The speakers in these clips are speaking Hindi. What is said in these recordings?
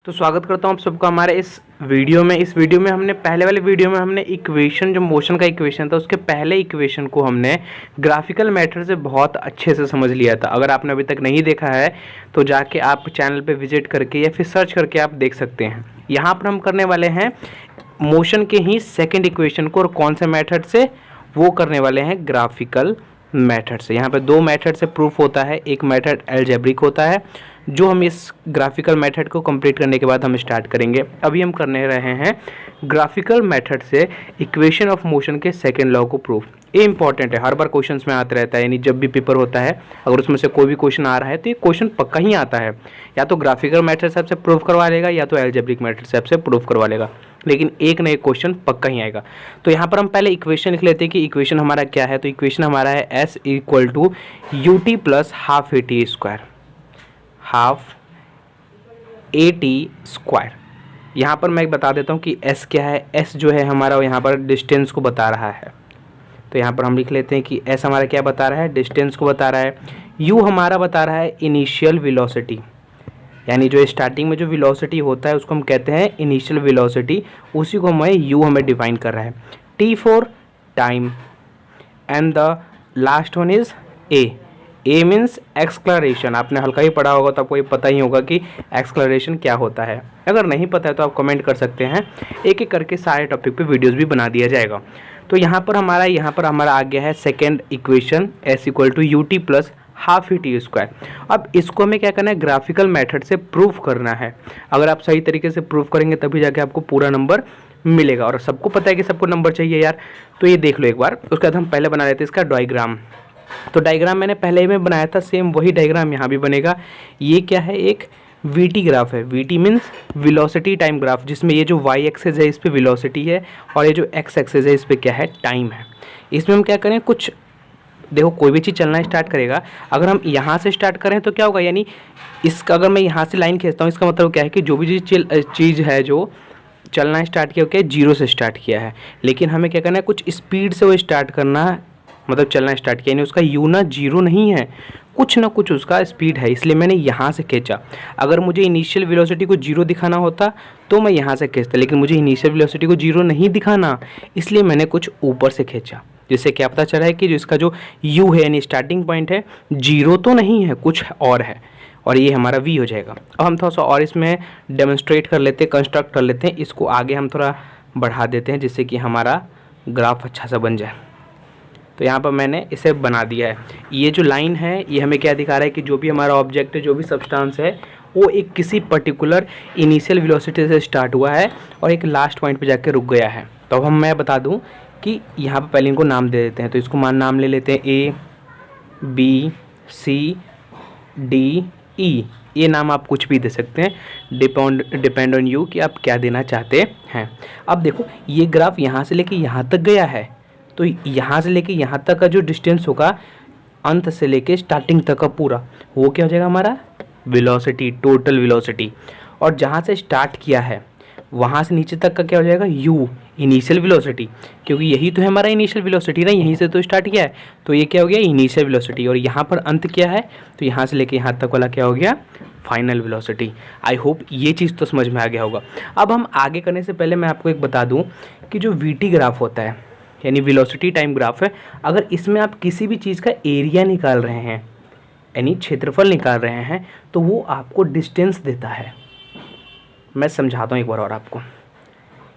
तो स्वागत करता हूँ आप सबका हमारे इस वीडियो में हमने पहले वाले वीडियो में हमने इक्वेशन जो मोशन का इक्वेशन था उसके पहले इक्वेशन को हमने ग्राफिकल मेथड से बहुत अच्छे से समझ लिया था। अगर आपने अभी तक नहीं देखा है तो जाके आप चैनल पे विजिट करके या फिर सर्च करके आप देख सकते हैं। यहाँ पर हम करने वाले हैं मोशन के ही सेकेंड इक्वेशन को, और कौन से मेथड से, वो करने वाले हैं ग्राफिकल मेथड से। यहाँ पे दो मेथड से प्रूफ होता है, एक मेथड अलजेब्रिक होता है जो हम इस ग्राफिकल मेथड को कंप्लीट करने के बाद हम स्टार्ट करेंगे। अभी हम करने रहे हैं ग्राफिकल मेथड से इक्वेशन ऑफ मोशन के सेकंड लॉ को प्रूफ। ये इंपॉर्टेंट है, हर बार क्वेश्चंस में आता रहता है, यानी जब भी पेपर होता है अगर उसमें से कोई भी क्वेश्चन आ रहा है तो ये क्वेश्चन पक्का ही आता है, या तो ग्राफिकल मेथड से आपसे प्रूफ करवा लेगा या तो अलजेब्रिक मेथड से आपसे प्रूफ करवा लेगा, लेकिन एक ना एक क्वेश्चन पक्का ही आएगा। तो यहाँ पर हम पहले इक्वेशन लिख लेते हैं कि इक्वेशन हमारा क्या है। तो इक्वेशन हमारा है S equal to u t plus half a t square, half a t square. यहाँ पर मैं बता देता हूँ कि S क्या है। S जो है हमारा यहाँ पर डिस्टेंस को बता रहा है, तो यहाँ पर हम लिख लेते हैं कि S हमारा क्या बता रहा है, डिस्टेंस को बता रहा है। U हमारा बता रहा है इनिशियल वेलोसिटी, यानी जो स्टार्टिंग में जो वेलोसिटी होता है उसको हम कहते हैं इनिशियल वेलोसिटी, उसी को हमें डिफाइन कर रहा है। T for time and the last one is A means acceleration. आपने हल्का ही पढ़ा होगा तो आपको ये पता ही होगा कि एक्सक्लरेशन क्या होता है। अगर नहीं पता है तो आप कमेंट कर सकते हैं, एक एक करके सारे टॉपिक पे वीडियोस भी बना दिया जाएगा। तो यहाँ पर हमारा आ गया है second equation S equal to u t plus half e t square. अब इसको हमें क्या करना है, ग्राफिकल मेथड से प्रूफ करना है। अगर आप सही तरीके से प्रूफ करेंगे तभी जाके आपको पूरा नंबर मिलेगा, और सबको पता है कि सबको नंबर चाहिए यार। तो ये देख लो एक बार, उसके बाद हम पहले बना लेते हैं इसका डायग्राम। तो डायग्राम मैंने पहले ही में बनाया था, सेम वही डायग्राम यहाँ भी बनेगा। ये क्या है, एक वीटी ग्राफ है। VT means velocity time graph, जिसमें ये जो वाई एक्सेस है इस पे वेलोसिटी है और ये जो एक्स एक्सेस है इस पे क्या है, टाइम है। इसमें हम क्या करें, कुछ देखो कोई भी चीज़ चलना स्टार्ट करेगा, अगर हम यहाँ से स्टार्ट करें तो क्या होगा, यानी इसका अगर मैं यहाँ से लाइन खींचता हूँ इसका मतलब क्या है कि जो भी चीज़ है जो चलना स्टार्ट किया क्या, जीरो से स्टार्ट किया है। लेकिन हमें क्या करना है, कुछ स्पीड से वो स्टार्ट करना है, मतलब चलना स्टार्ट किया, यानी उसका यू ना जीरो नहीं है, कुछ ना कुछ उसका स्पीड है, इसलिए मैंने यहाँ से खींचा। अगर मुझे इनिशियल वेलोसिटी को जीरो दिखाना होता तो मैं यहाँ से खींचता, लेकिन मुझे इनिशियल वेलोसिटी को जीरो नहीं दिखाना, इसलिए मैंने कुछ ऊपर से खींचा, जिससे क्या पता चला है कि जो इसका जो यू है यानी स्टार्टिंग पॉइंट है, जीरो तो नहीं है, कुछ और है, और ये हमारा वी हो जाएगा। अब हम थोड़ा सा और इसमें डेमोन्स्ट्रेट कर लेते हैं, कंस्ट्रक्ट कर लेते हैं, इसको आगे हम थोड़ा बढ़ा देते हैं जिससे कि हमारा ग्राफ अच्छा सा बन जाए। तो यहाँ पर मैंने इसे बना दिया है। ये जो लाइन है ये हमें क्या दिखा रहा है कि जो भी हमारा ऑब्जेक्ट है, जो भी सब्सटेंस है, वो एक किसी पर्टिकुलर इनिशियल वेलोसिटी से स्टार्ट हुआ है और एक लास्ट पॉइंट पे जाके रुक गया है। तो अब मैं बता दूँ कि यहाँ पर पहले इनको नाम दे देते हैं। तो इसको नाम ले लेते हैं A B C D E। ये नाम आप कुछ भी दे सकते हैं, डिपेंड ऑन यू कि आप क्या देना चाहते हैं। अब देखो ये ग्राफ यहाँ से लेके यहाँ तक गया है, तो यहाँ से लेके यहाँ तक का जो डिस्टेंस होगा, अंत से लेके स्टार्टिंग तक का पूरा, वो क्या हो जाएगा हमारा वेलोसिटी, टोटल वेलोसिटी। और जहाँ से स्टार्ट किया है वहाँ से नीचे तक का क्या हो जाएगा, यू, इनिशियल वेलोसिटी, क्योंकि यही तो है हमारा इनिशियल वेलोसिटी ना, यहीं से तो स्टार्ट किया है, तो ये क्या हो गया, इनिशियल वेलोसिटी। और यहाँ पर अंत क्या है, तो यहाँ से लेके यहाँ तक वाला क्या हो गया, फाइनल वेलोसिटी। आई होप ये चीज़ तो समझ में आ गया होगा। अब हम आगे करने से पहले मैं आपको एक बता दूँ कि जो वीटी ग्राफ होता है, यानी वेलोसिटी टाइम ग्राफ है, अगर इसमें आप किसी भी चीज़ का एरिया निकाल रहे हैं, यानी क्षेत्रफल निकाल रहे हैं, तो वो आपको डिस्टेंस देता है। मैं समझाता हूँ एक बार और आपको।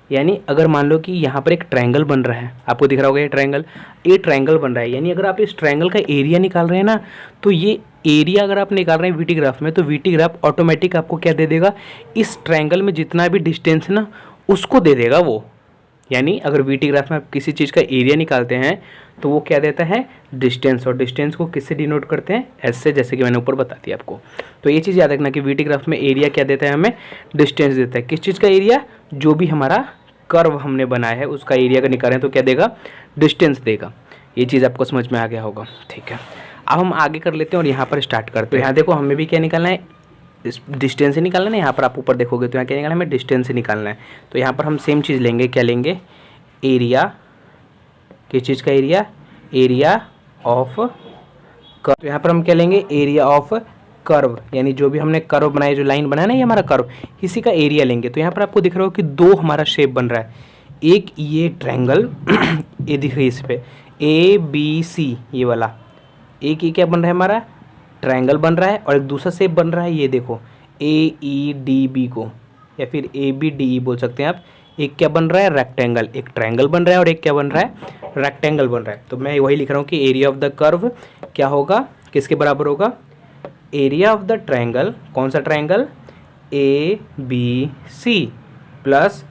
यानी अगर मान लो कि यहाँ पर एक ट्रायंगल बन रहा है, आपको दिख रहा होगा ये ट्रायंगल बन रहा है, यानी अगर आप इस ट्रायंगल का एरिया निकाल रहे हैं ना, तो ये एरिया अगर आप निकाल रहे हैं वीटी ग्राफ में, तो वीटी ग्राफ ऑटोमेटिक आपको क्या दे देगा, इस ट्रायंगल में जितना भी डिस्टेंस है ना उसको दे देगा वो। यानी अगर वीटी ग्राफ में आप किसी चीज़ का एरिया निकालते हैं तो वो क्या देता है, डिस्टेंस, और डिस्टेंस को किससे डिनोट करते हैं, एस से, जैसे कि मैंने ऊपर बता दिया आपको। तो ये चीज़ याद रखना कि वीटी ग्राफ में एरिया क्या देता है, हमें डिस्टेंस देता है। किस चीज़ का एरिया, जो भी हमारा कर्व हमने बनाया है उसका एरिया का निकाल रहे हैं तो क्या देगा, डिस्टेंस देगा। ये चीज़ आपको समझ में आ गया होगा, ठीक है। अब हम आगे कर लेते हैं और यहाँ पर स्टार्ट करते हैं। यहाँ देखो हमें भी क्या निकालना है, इस डिस्टेंस से निकालना है। यहाँ पर आप ऊपर देखोगे तो यहाँ क्या निकालना है, हमें डिस्टेंस से निकालना है। तो यहाँ पर हम सेम चीज़ लेंगे, क्या लेंगे, एरिया, किस चीज़ का एरिया ऑफ कर्व। तो यहाँ पर हम क्या लेंगे, एरिया ऑफ कर्व, यानी जो भी हमने कर्व बनाया, जो लाइन बनाया ना ये हमारा कर्व, इसी का एरिया लेंगे। तो यहाँ पर आपको दिख रहा हो कि दो हमारा शेप बन रहा है, एक ये ट्रायंगल ये दिख रही है इस पे ABC ये वाला, एक ये क्या बन रहा है हमारा ट्रायंगल बन रहा है, और एक दूसरा शेप बन रहा है ये देखो AEDB को, या फिर ABDE बोल सकते हैं आप। एक क्या बन रहा है रेक्टेंगल, एक ट्रायंगल बन रहा है और एक क्या बन रहा है रेक्टेंगल बन रहा है। तो मैं वही लिख रहा हूँ कि एरिया ऑफ द कर्व क्या होगा, किसके बराबर होगा, एरिया ऑफ द ट्रायंगल, कौन सा triangle ABC plus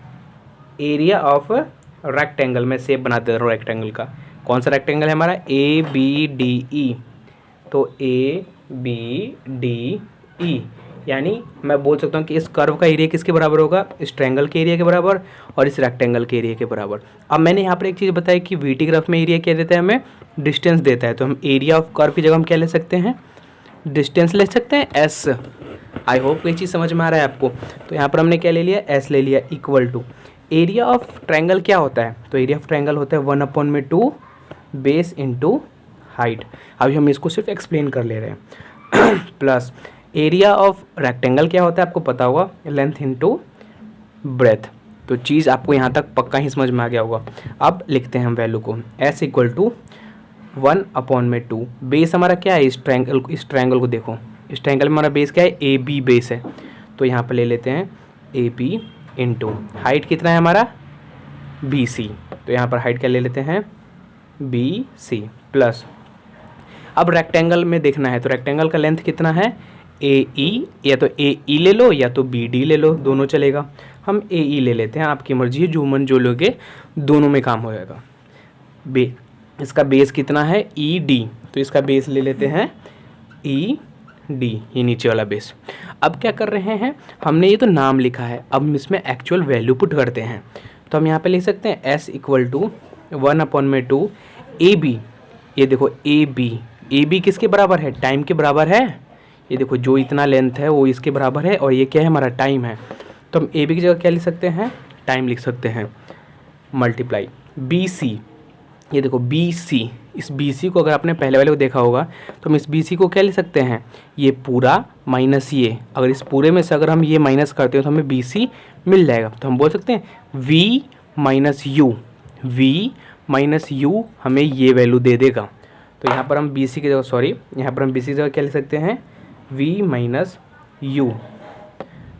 area of rectangle, मैं शेप बना दे रहा हूँ रेक्टेंगल का, कौन सा रेक्टेंगल है हमारा ABDE, तो ABDE, यानी मैं बोल सकता हूँ कि इस कर्व का एरिया किसके बराबर होगा, इस ट्रायंगल के एरिया के बराबर और इस रेक्टेंगल के एरिया के बराबर। अब मैंने यहाँ पर एक चीज़ बताई कि VT ग्राफ में एरिया क्या देता है, हमें डिस्टेंस देता है, तो हम एरिया ऑफ कर्व की जगह हम क्या ले सकते हैं, डिस्टेंस ले सकते हैं S। आई होप ये चीज़ समझ में आ रहा है आपको। तो यहाँ पर हमने क्या ले लिया, S ले लिया, equal to area of triangle क्या होता है, तो एरिया ऑफ ट्रायंगल होता है 1/2 बेस इंटू हाइट। अभी हम इसको सिर्फ एक्सप्लेन कर ले रहे हैं प्लस एरिया ऑफ रेक्टेंगल क्या होता है आपको पता होगा, लेंथ इंटू ब्रेथ। तो चीज़ आपको यहाँ तक पक्का ही समझ में आ गया होगा। अब लिखते हैं हम वैल्यू को, S इक्वल टू 1/2, बेस हमारा क्या है, इस ट्रायंगल को देखो, इस ट्रायंगल में हमारा बेस क्या है AB बेस है, तो यहाँ पर ले लेते हैं AB इंटू हाइट कितना है हमारा BC, तो यहाँ पर हाइट क्या ले लेते हैं BC प्लस, अब रेक्टेंगल में देखना है तो रेक्टेंगल का लेंथ कितना है AE, या तो AE ले लो या तो BD ले लो, दोनों चलेगा। हम AE ले लेते हैं, आपकी मर्जी है, जो मन जो लोगे दोनों में काम हो जाएगा। इसका बेस कितना है ED, तो इसका बेस ले लेते हैं ED, ये नीचे वाला बेस। अब क्या कर रहे हैं, हमने ये तो नाम लिखा है, अब हम इसमें एक्चुअल वैल्यू पुट करते हैं। तो हम यहाँ पे लिख सकते हैं S इक्वल टू 1/2 AB, ये देखो AB किसके बराबर है, टाइम के बराबर है, ये देखो जो इतना लेंथ है वो इसके बराबर है, और ये क्या है हमारा टाइम है। तो हम AB की जगह क्या लिख सकते हैं, टाइम लिख सकते हैं, मल्टीप्लाई BC, ये देखो BC, इस BC को अगर आपने पहले वाले को देखा होगा तो हम इस BC को क्या लिख सकते हैं, ये पूरा माइनस ये, अगर इस पूरे में से अगर हम ये माइनस करते हो तो हमें BC मिल जाएगा। तो हम बोल सकते हैं V माइनस U हमें ये वैल्यू दे देगा। तो यहाँ पर हम BC की जगह यहाँ पर हम BC की जगह क्या लिख सकते हैं V माइनस U,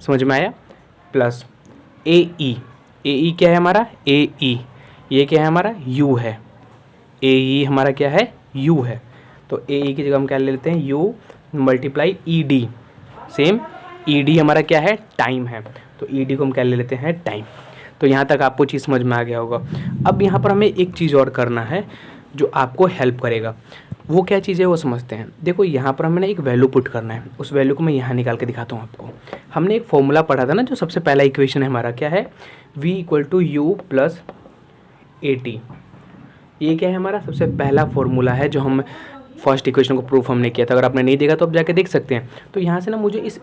समझ में आया, प्लस AE क्या है हमारा AE, ये क्या है हमारा U है, AE हमारा क्या है U है, तो AE की जगह हम क्या ले लेते हैं U multiply ED, same ED हमारा क्या है टाइम है, तो ED को हम क्या ले लेते हैं टाइम। तो यहाँ तक आपको चीज़ समझ में आ गया होगा। अब यहाँ पर हमें एक चीज़ और करना है जो आपको हेल्प करेगा, वो क्या चीज़ है वो समझते हैं। देखो यहाँ पर हमें एक वैल्यू पुट करना है, उस वैल्यू को मैं यहाँ निकाल के दिखाता हूँ आपको। हमने एक फॉर्मूला पढ़ा था ना, जो सबसे पहला इक्वेशन है हमारा क्या है, V इक्वल टू U प्लस AT, ये क्या है हमारा सबसे पहला फॉर्मूला है जो हम फर्स्ट इक्वेशन को प्रूफ हमने किया था। अगर आपने नहीं देखा तो आप जाके देख सकते हैं। तो यहाँ से ना मुझे इस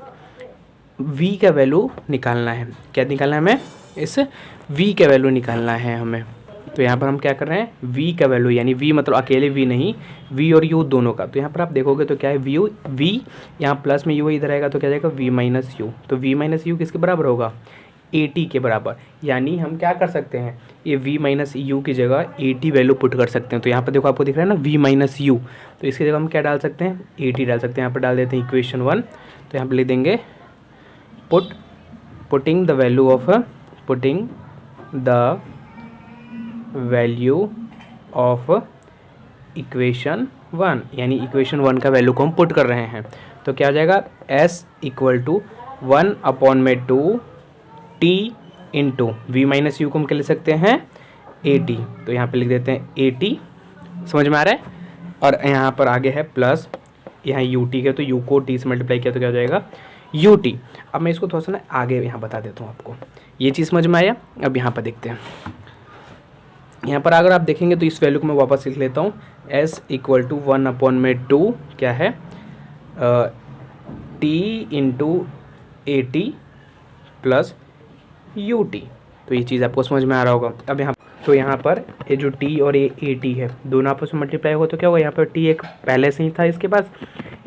V का वैल्यू निकालना है, क्या निकालना है हमें, इस V का वैल्यू निकालना है हमें। तो यहाँ पर हम क्या कर रहे हैं, V का वैल्यू, यानी V मतलब अकेले V नहीं, V और U दोनों का। तो यहाँ पर आप देखोगे तो क्या है V यहाँ प्लस में U इधर आएगा तो क्या जाएगा V माइनस U, तो V माइनस U किसके बराबर होगा AT के बराबर। यानी हम क्या कर सकते हैं, ये V माइनस U की जगह AT वैल्यू पुट कर सकते हैं। तो यहाँ पर देखो आपको दिख रहा है ना V माइनस U, तो इसकी जगह हम क्या डाल सकते हैं AT डाल सकते हैं। यहाँ पर डाल देते हैं इक्वेशन 1, तो यहाँ पर लिख देंगे putting the value of equation 1, यानी इक्वेशन 1 का वैल्यू को हम पुट कर रहे हैं। तो क्या हो जाएगा S equal to 1/2 T into V minus U को हम क्या ले सकते हैं AT, तो यहाँ पे लिख देते हैं AT, समझ में आ रहा है। और यहाँ पर आगे है प्लस, यहाँ UT है तो U को T से मल्टीप्लाई किया तो क्या हो जाएगा UT। अब मैं इसको थोड़ा सा ना आगे यहाँ बता देता हूँ आपको, ये चीज़ समझ में आया। अब यहाँ पर देखते हैं, यहाँ पर अगर आप देखेंगे तो इस वैल्यू को मैं वापस लिख लेता हूँ, S इक्वल टू 1/2 क्या है T into AT plus UT। तो ये चीज़ आपको समझ में आ रहा होगा। अब यहाँ तो यहाँ पर ये जो टी और ये ए टी है दोनों आपस में मल्टीप्लाई होगा तो क्या होगा, यहाँ पर टी एक पहले से ही था इसके पास,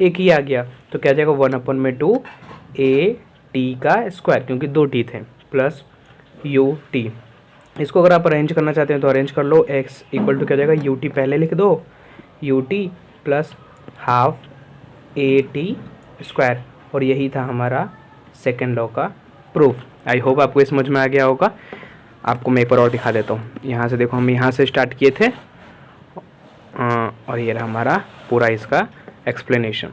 एक ही आ गया तो क्या जाएगा 1/2 ए टी का स्क्वायर, क्योंकि 2 टी थे, प्लस यू टी। इसको अगर आप अरेंज करना चाहते हैं तो अरेंज कर लो। x इक्वल टू क्या जाएगा, यू टी पहले लिख दो, you t plus half a t square, और यही था हमारा सेकेंड लॉ का प्रूफ। आई होप आपको समझ में आ गया होगा। आपको मैं एक बार और दिखा देता हूँ। यहाँ से देखो, हम यहाँ से स्टार्ट किए थे और ये रहा हमारा पूरा इसका एक्सप्लेनेशन।